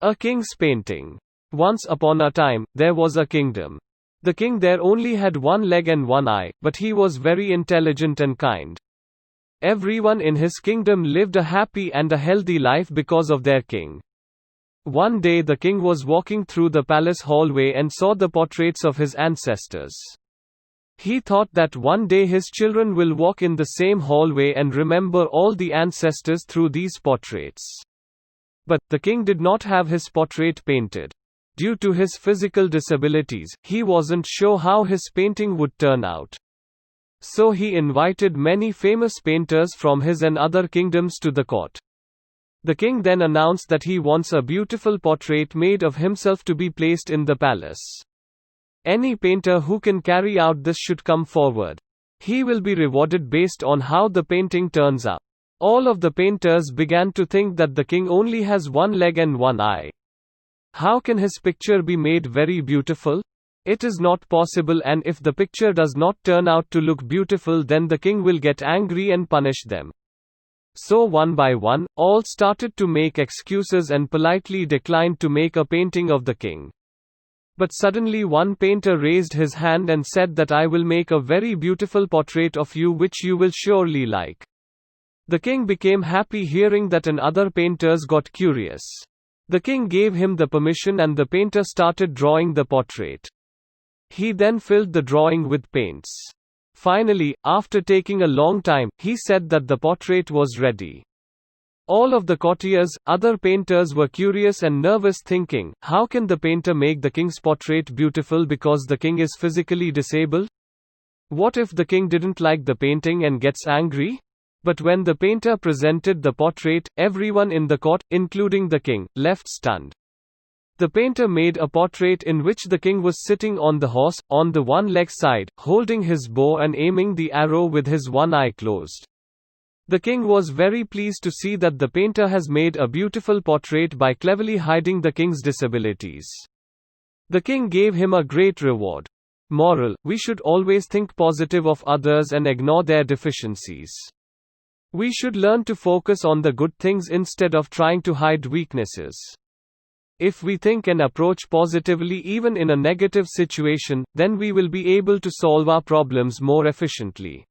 A king's painting. Once upon a time, there was a kingdom. The king there only had one leg and one eye, but he was very intelligent and kind. Everyone in his kingdom lived a happy and a healthy life because of their king. One day the king was walking through the palace hallway and saw the portraits of his ancestors. He thought that one day his children will walk in the same hallway and remember all the ancestors through these portraits. But, the king did not have his portrait painted. Due to his physical disabilities, he wasn't sure how his painting would turn out. So he invited many famous painters from his and other kingdoms to the court. The king then announced that he wants a beautiful portrait made of himself to be placed in the palace. Any painter who can carry out this should come forward. He will be rewarded based on how the painting turns out. All of the painters began to think that the king only has one leg and one eye. How can his picture be made very beautiful? It is not possible, and if the picture does not turn out to look beautiful, then the king will get angry and punish them. So one by one, all started to make excuses and politely declined to make a painting of the king. But suddenly one painter raised his hand and said that I will make a very beautiful portrait of you which you will surely like. The king became happy hearing that, and other painters got curious. The king gave him the permission and the painter started drawing the portrait. He then filled the drawing with paints. Finally, after taking a long time, he said that the portrait was ready. All of the courtiers, other painters were curious and nervous, thinking, how can the painter make the king's portrait beautiful because the king is physically disabled? What if the king didn't like the painting and gets angry? But when the painter presented the portrait, everyone in the court, including the king, left stunned. The painter made a portrait in which the king was sitting on the horse, on the one-leg side, holding his bow and aiming the arrow with his one eye closed. The king was very pleased to see that the painter has made a beautiful portrait by cleverly hiding the king's disabilities. The king gave him a great reward. Moral: we should always think positive of others and ignore their deficiencies. We should learn to focus on the good things instead of trying to hide weaknesses. If we think and approach positively even in a negative situation, then we will be able to solve our problems more efficiently.